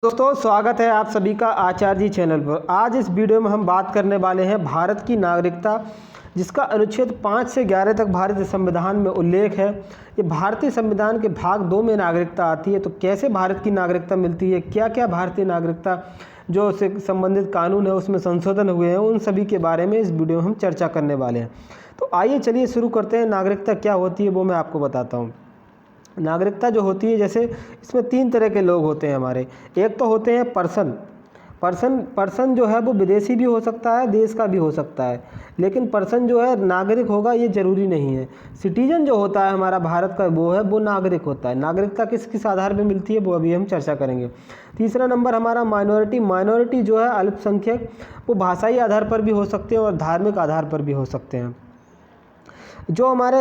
दोस्तों स्वागत है आप सभी का आचार्य जी चैनल पर। आज इस वीडियो में हम बात करने वाले हैं भारत की नागरिकता, जिसका अनुच्छेद 5 से 11 तक भारतीय संविधान में उल्लेख है। ये भारतीय संविधान के भाग 2 में नागरिकता आती है। तो कैसे भारत की नागरिकता मिलती है, क्या क्या भारतीय नागरिकता जो से संबंधित कानून है उसमें संशोधन हुए हैं, उन सभी के बारे में इस वीडियो में हम चर्चा करने वाले हैं। तो आइए चलिए शुरू करते हैं। नागरिकता क्या होती है वो मैं आपको बताता हूँ। नागरिकता जो होती है, जैसे इसमें 3 तरह के लोग होते हैं हमारे। एक तो होते हैं पर्सन जो है वो विदेशी भी हो सकता है, देश का भी हो सकता है, लेकिन पर्सन जो है नागरिक होगा ये ज़रूरी नहीं है। सिटीजन जो होता है हमारा भारत का वो नागरिक होता है। नागरिकता किस किस आधार पर मिलती है वो अभी हम चर्चा करेंगे। तीसरा नंबर हमारा माइनॉरिटी जो है अल्पसंख्यक, वो भाषाई आधार पर भी हो सकते हैं और धार्मिक आधार पर भी हो सकते हैं। जो हमारे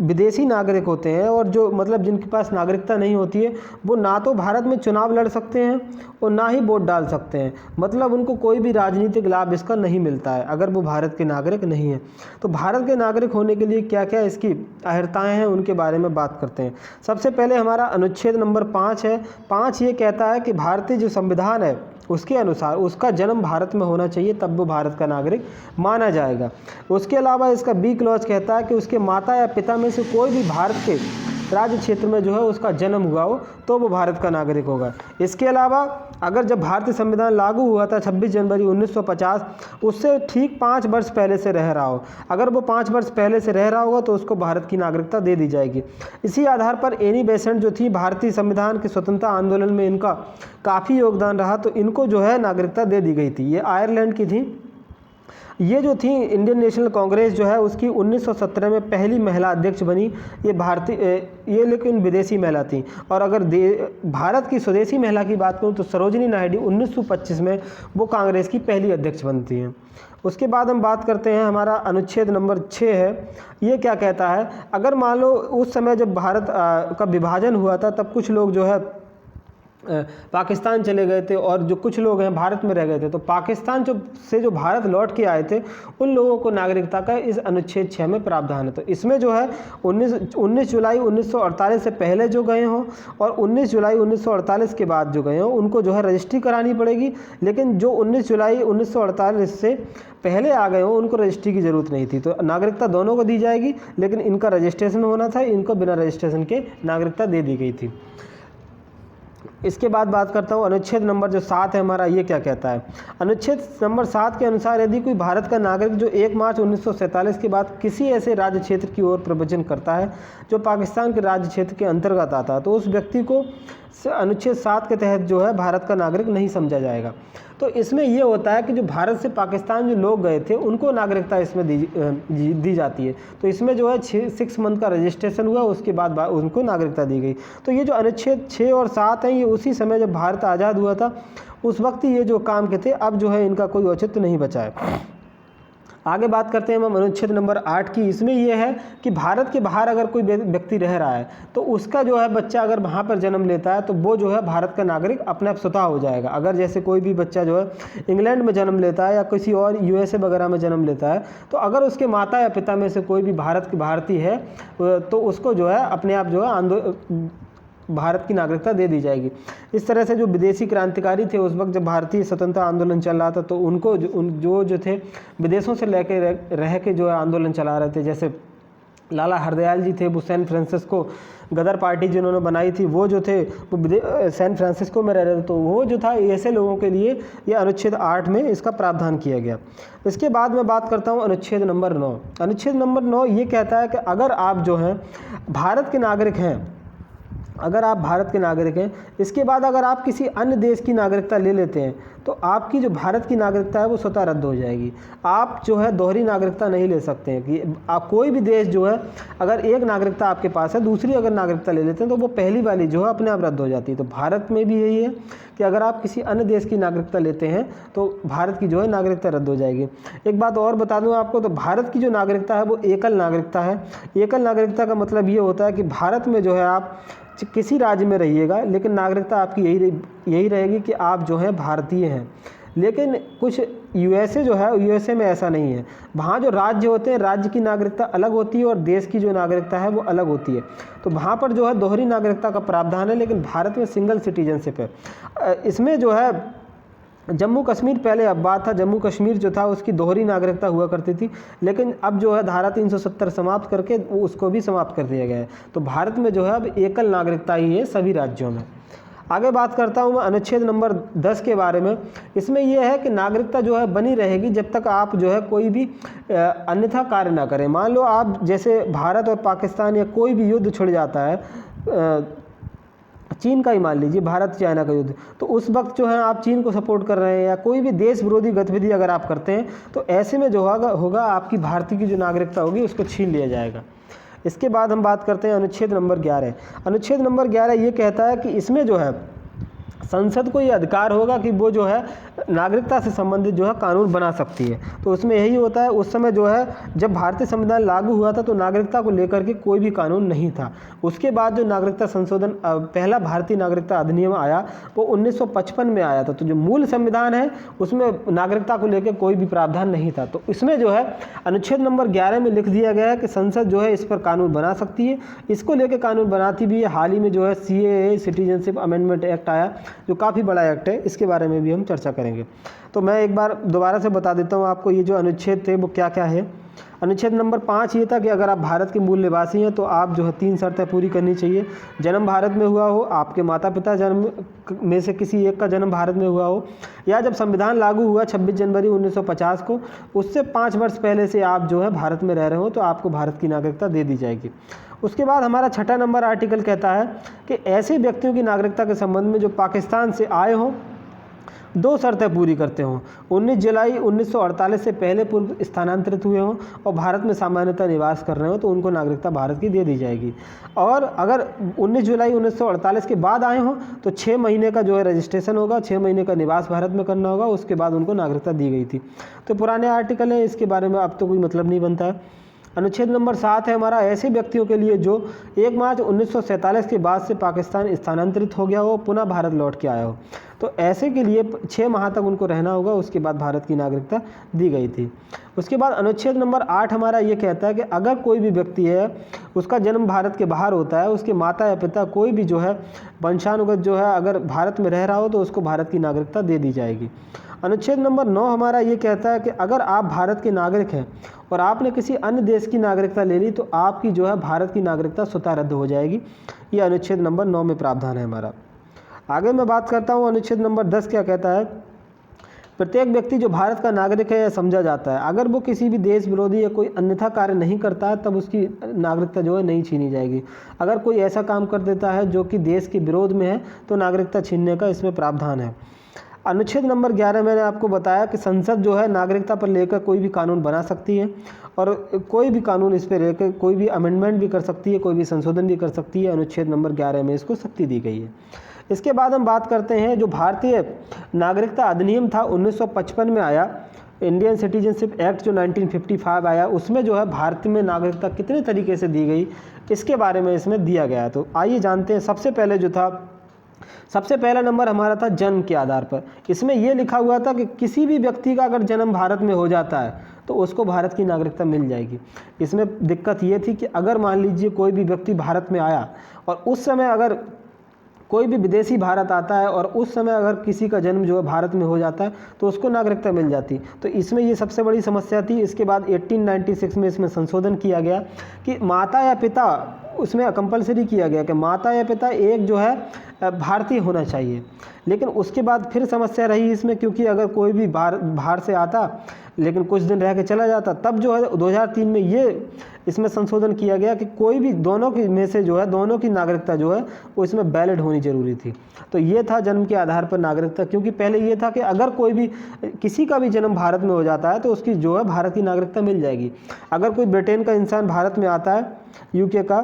विदेशी नागरिक होते हैं और जो मतलब जिनके पास नागरिकता नहीं होती है, वो ना तो भारत में चुनाव लड़ सकते हैं और ना ही वोट डाल सकते हैं। मतलब उनको कोई भी राजनीतिक लाभ इसका नहीं मिलता है अगर वो भारत के नागरिक नहीं हैं। तो भारत के नागरिक होने के लिए क्या क्या इसकी अहर्ताएँ हैं उनके बारे में बात करते हैं। सबसे पहले हमारा अनुच्छेद नंबर 5 है। 5 ये कहता है कि भारतीय जो संविधान है उसके अनुसार उसका जन्म भारत में होना चाहिए, तब वो भारत का नागरिक माना जाएगा। उसके अलावा इसका बी क्लॉज कहता है कि उसके माता या पिता में से कोई भी भारत के राज्य क्षेत्र में जो है उसका जन्म हुआ हो तो वो भारत का नागरिक होगा। इसके अलावा अगर जब भारतीय संविधान लागू हुआ था 26 जनवरी 1950, उससे ठीक 5 वर्ष पहले से रह रहा हो, अगर वो 5 वर्ष पहले से रह रहा होगा तो उसको भारत की नागरिकता दे दी जाएगी। इसी आधार पर एनी बेसेंट जो थी, भारतीय संविधान के स्वतंत्रता आंदोलन में इनका काफ़ी योगदान रहा, तो इनको जो है नागरिकता दे दी गई थी। ये आयरलैंड की थी। ये जो थी इंडियन नेशनल कांग्रेस जो है उसकी 1917 में पहली महिला अध्यक्ष बनी। ये लेकिन विदेशी महिला थी। और अगर भारत की स्वदेशी महिला की बात करूँ तो सरोजिनी नायडू 1925 में वो कांग्रेस की पहली अध्यक्ष बनती हैं। उसके बाद हम बात करते हैं, हमारा अनुच्छेद नंबर 6 है। ये क्या कहता है, अगर मान लो उस समय जब भारत का विभाजन हुआ था तब कुछ लोग जो है पाकिस्तान चले गए थे और जो कुछ लोग हैं भारत में रह गए थे, तो पाकिस्तान जो भारत लौट के आए थे उन लोगों को नागरिकता का इस अनुच्छेद 6 में प्रावधान है। तो इसमें जो है 19 जुलाई 1948 से पहले जो गए हों और 19 जुलाई 1948 के बाद जो गए हों उनको जो है रजिस्ट्री करानी पड़ेगी। लेकिन जो 19 जुलाई 1948 से पहले आ गए हों उनको रजिस्ट्री की ज़रूरत नहीं थी। तो नागरिकता दोनों को दी जाएगी, लेकिन इनका रजिस्ट्रेशन होना था, इनको बिना रजिस्ट्रेशन के नागरिकता दे दी गई थी। इसके बाद बात करता हूँ अनुच्छेद नंबर जो 7 है हमारा। ये क्या कहता है, अनुच्छेद नंबर 7 के अनुसार यदि कोई भारत का नागरिक जो 1 मार्च 1947 के बाद किसी ऐसे राज्य क्षेत्र की ओर प्रव्रजन करता है जो पाकिस्तान के राज्य क्षेत्र के अंतर्गत आता है, तो उस व्यक्ति को अनुच्छेद 7 के तहत जो है भारत का नागरिक नहीं समझा जाएगा। तो इसमें ये होता है कि जो भारत से पाकिस्तान जो लोग गए थे उनको नागरिकता इसमें दी जाती है। तो इसमें जो है 6 मंथ का रजिस्ट्रेशन हुआ, उसके बाद उनको नागरिकता दी गई। तो ये जो अनुच्छेद 6 और 7 हैं ये उसी समय जब भारत आज़ाद हुआ था उस वक्त ये जो काम के थे, अब जो है इनका कोई औचित्य नहीं बचा है। आगे बात करते हैं हम अनुच्छेद नंबर 8 की। इसमें यह है कि भारत के बाहर अगर कोई व्यक्ति रह रहा है तो उसका जो है बच्चा अगर वहाँ पर जन्म लेता है तो वो जो है भारत का नागरिक अपने आप स्वतः हो जाएगा। अगर जैसे कोई भी बच्चा जो है इंग्लैंड में जन्म लेता है या किसी और USA वगैरह में जन्म लेता है, तो अगर उसके माता या पिता में से कोई भी भारतीय है तो उसको जो है अपने आप जो है भारत की नागरिकता दे दी जाएगी। इस तरह से जो विदेशी क्रांतिकारी थे उस वक्त जब भारतीय स्वतंत्रता आंदोलन चल रहा था तो उनको जो थे विदेशों से लेके रह के जो है आंदोलन चला रहे थे, जैसे लाला हरदयाल जी थे, वो सैन फ्रांसिस्को गदर पार्टी जिन्होंने बनाई थी वो जो थे वो सैन फ्रांसिस्को में रह रहे थे। तो वो जो था ऐसे लोगों के लिए ये अनुच्छेद 8 में इसका प्रावधान किया गया। इसके बाद मैं बात करता हूँ अनुच्छेद नंबर 9। अनुच्छेद नंबर 9 ये कहता है कि अगर आप जो हैं भारत के नागरिक हैं, इसके बाद अगर आप किसी अन्य देश की नागरिकता ले लेते हैं तो आपकी जो भारत की नागरिकता है वो स्वतः रद्द हो जाएगी। आप जो है दोहरी नागरिकता नहीं ले सकते हैं कि आप कोई भी देश जो है अगर एक नागरिकता आपके पास है, दूसरी अगर नागरिकता ले लेते हैं तो वो पहली वाली जो है अपने आप रद्द हो जाती है। तो भारत में भी यही है कि अगर आप किसी अन्य देश की नागरिकता लेते हैं तो भारत की जो है नागरिकता रद्द हो जाएगी। एक बात और बता दूं आपको, तो भारत की जो नागरिकता है वो एकल नागरिकता है। एकल नागरिकता का मतलब ये होता है कि भारत में जो है आप किसी राज्य में रहिएगा लेकिन नागरिकता आपकी यही रहेगी कि आप जो है भारतीय हैं। लेकिन कुछ यूएसए जो है, यूएसए में ऐसा नहीं है। वहाँ जो राज्य होते हैं, राज्य की नागरिकता अलग होती है और देश की जो नागरिकता है वो अलग होती है। तो वहाँ पर जो है दोहरी नागरिकता का प्रावधान है, लेकिन भारत में सिंगल सिटीजनशिप है। इसमें जो है जम्मू कश्मीर पहले अब बात था, जम्मू कश्मीर जो था उसकी दोहरी नागरिकता हुआ करती थी, लेकिन अब जो है धारा 370 समाप्त करके उसको भी समाप्त कर दिया गया है। तो भारत में जो है अब एकल नागरिकता ही है सभी राज्यों में। आगे बात करता हूँ मैं अनुच्छेद नंबर 10 के बारे में। इसमें यह है कि नागरिकता जो है बनी रहेगी जब तक आप जो है कोई भी अन्यथा कार्य ना करें। मान लो आप जैसे भारत और पाकिस्तान या कोई भी युद्ध छिड़ जाता है, चीन का ही मान लीजिए, भारत चाइना का युद्ध, तो उस वक्त जो है आप चीन को सपोर्ट कर रहे हैं या कोई भी देश विरोधी गतिविधि अगर आप करते हैं तो ऐसे में जो होगा आपकी भारतीय की जो नागरिकता होगी उसको छीन लिया जाएगा। इसके बाद हम बात करते हैं अनुच्छेद नंबर 11। अनुच्छेद नंबर 11 ये कहता है कि इसमें जो है संसद को ये अधिकार होगा कि वो जो है नागरिकता से संबंधित जो है कानून बना सकती है। तो उसमें यही होता है, उस समय जो है जब भारतीय संविधान लागू हुआ था तो नागरिकता को लेकर के कोई भी कानून नहीं था। उसके बाद जो नागरिकता संशोधन पहला भारतीय नागरिकता अधिनियम आया वो 1955 में आया था। तो जो मूल संविधान है उसमें नागरिकता को लेकर कोई भी प्रावधान नहीं था। तो इसमें जो है अनुच्छेद नंबर 11 में लिख दिया गया है कि संसद जो है इस पर कानून बना सकती है। इसको लेकर कानून बनाती भी है। हाल ही में जो है CAA सिटीजनशिप अमेंडमेंट एक्ट आया जो काफ़ी बड़ा एक्ट है, इसके बारे में भी हम चर्चा करेंगे। तो मैं एक बार दोबारा से बता देता हूँ आपको ये जो अनुच्छेद थे वो क्या क्या है। अनुच्छेद नंबर 5 ये था कि अगर आप भारत के मूल निवासी हैं तो आप जो है 3 शर्तें पूरी करनी चाहिए। जन्म भारत में हुआ हो, आपके माता पिता जन्म में से किसी एक का जन्म भारत में हुआ हो, या जब संविधान लागू हुआ 26 जनवरी 1950 को उससे 5 वर्ष पहले से आप जो है भारत में रह रहे हो तो आपको भारत की नागरिकता दे दी जाएगी। उसके बाद हमारा 6 नंबर आर्टिकल कहता है कि ऐसे व्यक्तियों की नागरिकता के संबंध में जो पाकिस्तान से आए हों 2 शर्तें पूरी करते हों। 19 जुलाई 1948 से पहले पूर्व स्थानांतरित हुए हों और भारत में सामान्यतः निवास कर रहे हो तो उनको नागरिकता भारत की दे दी जाएगी। और अगर 19 जुलाई 1948 के बाद आए हों तो 6 महीने का जो है रजिस्ट्रेशन होगा, 6 महीने का निवास भारत में करना होगा, उसके बाद उनको नागरिकता दी गई थी। तो पुराने आर्टिकल है, इसके बारे में अब तो कोई मतलब नहीं बनता है। अनुच्छेद नंबर 7 है हमारा ऐसे व्यक्तियों के लिए जो 1 मार्च 1947 के बाद से पाकिस्तान स्थानांतरित हो गया हो, पुनः भारत लौट के आया हो। तो ऐसे के लिए 6 माह तक उनको रहना होगा, उसके बाद भारत की नागरिकता दी गई थी। उसके बाद अनुच्छेद नंबर 8 हमारा ये कहता है कि अगर कोई भी व्यक्ति है उसका जन्म भारत के बाहर होता है, उसके माता या पिता कोई भी जो है वंशानुगत जो है अगर भारत में रह रहा हो तो उसको भारत की नागरिकता दे दी जाएगी। अनुच्छेद नंबर 9 हमारा ये कहता है कि अगर आप भारत के नागरिक हैं और आपने किसी अन्य देश की नागरिकता ले ली तो आपकी जो है भारत की नागरिकता स्वतः रद्द हो जाएगी। ये अनुच्छेद नंबर 9 में प्रावधान है हमारा। आगे मैं बात करता हूँ अनुच्छेद नंबर 10 क्या कहता है। प्रत्येक व्यक्ति जो भारत का नागरिक है यह समझा जाता है, अगर वो किसी भी देश विरोधी या कोई अन्यथा कार्य नहीं करता है तब उसकी नागरिकता जो है नहीं छीनी जाएगी। अगर कोई ऐसा काम कर देता है जो कि देश के विरोध में है तो नागरिकता छीनने का इसमें प्रावधान है। अनुच्छेद नंबर 11 मैंने आपको बताया कि संसद जो है नागरिकता पर लेकर कोई भी कानून बना सकती है और कोई भी कानून इस पर लेकर कोई भी अमेंडमेंट भी कर सकती है, कोई भी संशोधन भी कर सकती है। अनुच्छेद नंबर 11 में इसको शक्ति दी गई है। इसके बाद हम बात करते हैं जो भारतीय नागरिकता अधिनियम था 1955 में आया, इंडियन सिटीजनशिप एक्ट जो 1955 आया, उसमें जो है भारत में नागरिकता कितने तरीके से दी गई इसके बारे में इसमें दिया गया है। तो आइए जानते हैं। सबसे पहले जो था, सबसे पहला नंबर हमारा था जन्म के आधार पर। इसमें यह लिखा हुआ था कि किसी भी व्यक्ति का अगर जन्म भारत में हो जाता है तो उसको भारत की नागरिकता मिल जाएगी। इसमें दिक्कत ये थी कि अगर मान लीजिए कोई भी व्यक्ति भारत में आया और उस समय अगर कोई भी विदेशी भारत आता है और उस समय अगर किसी का जन्म जो है भारत में हो जाता है तो उसको नागरिकता मिल जाती। तो इसमें ये सबसे बड़ी समस्या थी। इसके बाद 1896 में इसमें संशोधन किया गया कि माता या पिता, उसमें कंपलसरी किया गया कि माता या पिता एक जो है भारतीय होना चाहिए। लेकिन उसके बाद फिर समस्या रही इसमें, क्योंकि अगर कोई भी बाहर से आता लेकिन कुछ दिन रह के चला जाता, तब जो है 2003 में ये इसमें संशोधन किया गया कि कोई भी दोनों की में से जो है दोनों की नागरिकता जो है वो इसमें वैलिड होनी जरूरी थी। तो ये था जन्म के आधार पर नागरिकता, क्योंकि पहले ये था कि अगर कोई भी किसी का भी जन्म भारत में हो जाता है तो उसकी जो है भारत की नागरिकता मिल जाएगी। अगर कोई ब्रिटेन का इंसान भारत में आता है, UK का,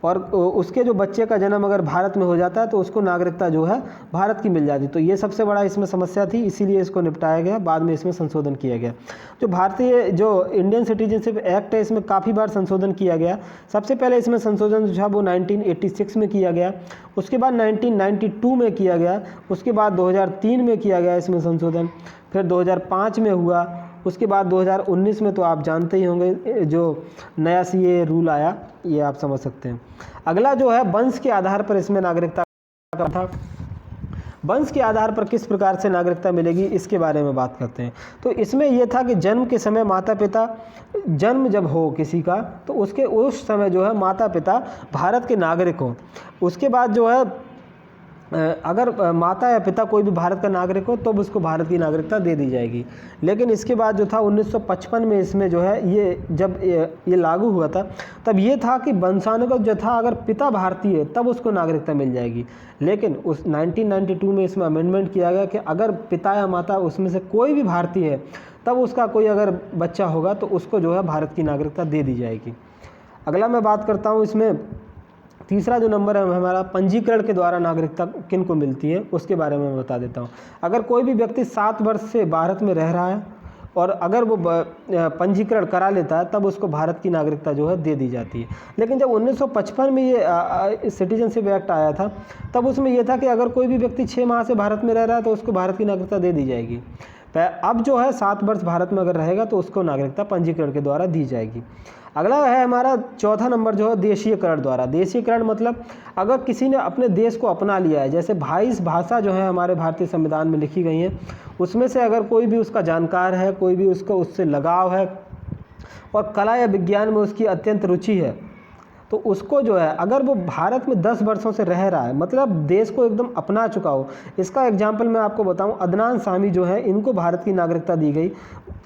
और उसके जो बच्चे का जन्म अगर भारत में हो जाता है तो उसको नागरिकता जो है भारत की मिल जाती। तो ये सबसे बड़ा इसमें समस्या थी, इसीलिए इसको निपटाया गया, बाद में इसमें संशोधन किया गया। जो भारतीय जो इंडियन सिटीजनशिप एक्ट है इसमें काफ़ी बार संशोधन किया गया। सबसे पहले इसमें संशोधन जो था वो 1986 में किया गया, उसके बाद 1992 में किया गया, उसके बाद 2003 में किया गया इसमें संशोधन, फिर 2005 में हुआ, उसके बाद 2019 में तो आप जानते ही होंगे जो नया सीए रूल आया, ये आप समझ सकते हैं। अगला जो है वंश के आधार पर इसमें नागरिकता का था। वंश के आधार पर किस प्रकार से नागरिकता मिलेगी इसके बारे में बात करते हैं। तो इसमें यह था कि जन्म के समय माता पिता, जन्म जब हो किसी का तो उसके उस समय जो है माता पिता भारत के नागरिक हों। उसके बाद जो है अगर माता या पिता कोई भी भारत का नागरिक हो तो उसको भारत की नागरिकता दे दी जाएगी। लेकिन इसके बाद जो था 1955 में इसमें जो है ये जब ये लागू हुआ था तब ये था कि वंशानुगत जो था अगर पिता भारतीय है तब उसको नागरिकता मिल जाएगी। लेकिन उस 1992 में इसमें अमेंडमेंट किया गया कि अगर पिता या माता उसमें से कोई भी भारतीय है तब उसका कोई अगर बच्चा होगा तो उसको जो है भारत की नागरिकता दे दी जाएगी। अगला मैं बात करता हूँ, इसमें तीसरा जो नंबर है हमारा पंजीकरण के द्वारा नागरिकता किन को मिलती है उसके बारे में मैं बता देता हूँ। अगर कोई भी व्यक्ति 7 वर्ष से भारत में रह रहा है और अगर वो पंजीकरण करा लेता है तब उसको भारत की नागरिकता जो है दे दी जाती है। लेकिन जब 1955 में ये सिटीजनशिप एक्ट आया था तब उसमें यह था कि अगर कोई भी व्यक्ति 6 माह से भारत में रह रहा है तो उसको भारत की नागरिकता दे दी जाएगी। अब जो है 7 वर्ष भारत में अगर रहेगा तो उसको नागरिकता पंजीकरण के द्वारा दी जाएगी। अगला है हमारा चौथा नंबर जो है देशीयकरण द्वारा। देशीयकरण मतलब अगर किसी ने अपने देश को अपना लिया है, जैसे 22 भाषा जो है हमारे भारतीय संविधान में लिखी गई हैं उसमें से अगर कोई भी उसका जानकार है, कोई भी उसको उससे लगाव है और कला या विज्ञान में उसकी अत्यंत रुचि है तो उसको जो है अगर वो भारत में 10 वर्षों से रह रहा है मतलब देश को एकदम अपना चुका हो। इसका एग्जाम्पल मैं आपको बताऊं, अदनान सामी जो है इनको भारत की नागरिकता दी गई,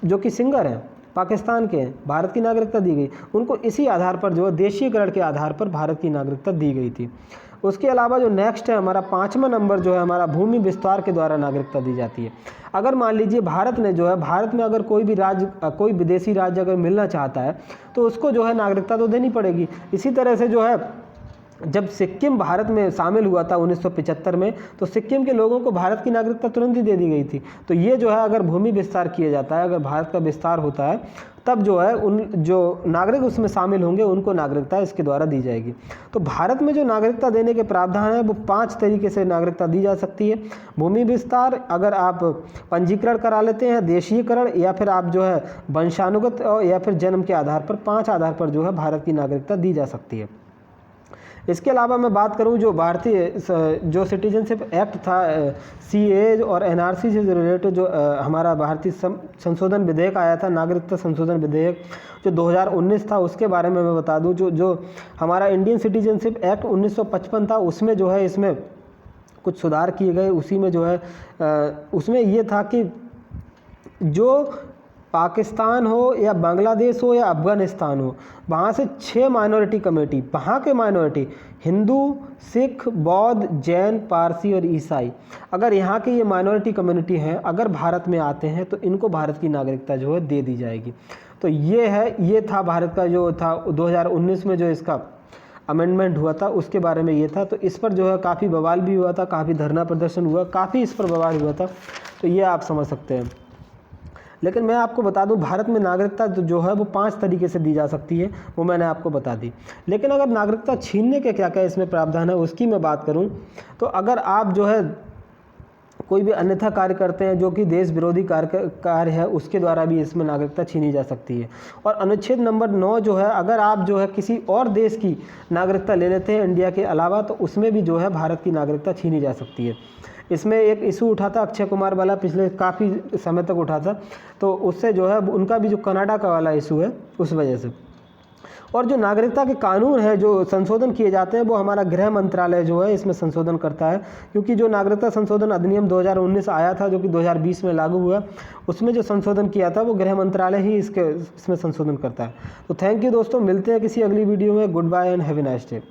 जो कि सिंगर हैं, पाकिस्तान के हैं, भारत की नागरिकता दी गई उनको। इसी आधार पर जो है देशीयकरण के आधार पर भारत की नागरिकता दी गई थी। उसके अलावा जो नेक्स्ट है हमारा 5वां नंबर जो है हमारा भूमि विस्तार के द्वारा नागरिकता दी जाती है। अगर मान लीजिए भारत ने जो है भारत में अगर कोई भी राज्य, कोई विदेशी राज्य अगर मिलना चाहता है तो उसको जो है नागरिकता तो देनी पड़ेगी। इसी तरह से जो है जब सिक्किम भारत में शामिल हुआ था 1975 में तो सिक्किम के लोगों को भारत की नागरिकता तुरंत ही दे दी गई थी। तो ये जो है अगर भूमि विस्तार किया जाता है, अगर भारत का विस्तार होता है तब जो है उन जो नागरिक उसमें शामिल होंगे उनको नागरिकता इसके द्वारा दी जाएगी। तो भारत में जो नागरिकता देने के प्रावधान है वो 5 तरीके से नागरिकता दी जा सकती है। भूमि विस्तार, अगर आप पंजीकरण करा लेते हैं, देशीयकरण, या फिर आप जो है वंशानुगत या फिर जन्म के आधार पर, 5 आधार पर जो है भारत की नागरिकता दी जा सकती है। इसके अलावा मैं बात करूं जो भारतीय जो सिटीजनशिप एक्ट था सीए और एनआरसी से रिलेटेड जो हमारा भारतीय संशोधन विधेयक आया था, नागरिकता संशोधन विधेयक जो 2019 था, उसके बारे में मैं बता दूं जो हमारा इंडियन सिटीजनशिप एक्ट 1955 था उसमें जो है इसमें कुछ सुधार किए गए। उसी में जो है उसमें ये था कि जो पाकिस्तान हो या बांग्लादेश हो या अफ़गानिस्तान हो, वहाँ से 6 माइनॉरिटी कमेटी, वहाँ के माइनॉरिटी हिंदू, सिख, बौद्ध, जैन, पारसी और ईसाई, अगर यहाँ की ये माइनॉरिटी कम्युनिटी हैं अगर भारत में आते हैं तो इनको भारत की नागरिकता जो है दे दी जाएगी। तो ये था भारत का जो था 2019 में जो इसका अमेंडमेंट हुआ था उसके बारे में ये था। तो इस पर जो है काफ़ी बवाल भी हुआ था, काफ़ी धरना प्रदर्शन हुआ, काफ़ी इस पर बवाल हुआ था, तो ये आप समझ सकते हैं। लेकिन मैं आपको बता दूं भारत में नागरिकता जो है वो 5 तरीके से दी जा सकती है, वो मैंने आपको बता दी। लेकिन अगर नागरिकता छीनने के क्या क्या इसमें प्रावधान है उसकी मैं बात करूं तो अगर आप जो है कोई भी अन्यथा कार्य करते हैं जो कि देश विरोधी कार्य है उसके द्वारा भी इसमें नागरिकता छीनी जा सकती है। और अनुच्छेद नंबर 9 जो है अगर आप जो है किसी और देश की नागरिकता ले लेते हैं इंडिया के अलावा तो उसमें भी जो है भारत की नागरिकता छीनी जा सकती है। इसमें एक इशू उठा था अक्षय कुमार वाला, पिछले काफ़ी समय तक उठा था, तो उससे जो है उनका भी जो कनाडा का वाला इशू है उस वजह से। और जो नागरिकता के कानून है जो संशोधन किए जाते हैं वो हमारा गृह मंत्रालय जो है इसमें संशोधन करता है, क्योंकि जो नागरिकता संशोधन अधिनियम 2019 आया था जो कि 2020 में लागू हुआ, उसमें जो संशोधन किया था वो गृह मंत्रालय ही इसमें संशोधन करता है। तो थैंक यू दोस्तों, मिलते हैं किसी अगली वीडियो में। Goodbye and have a nice day.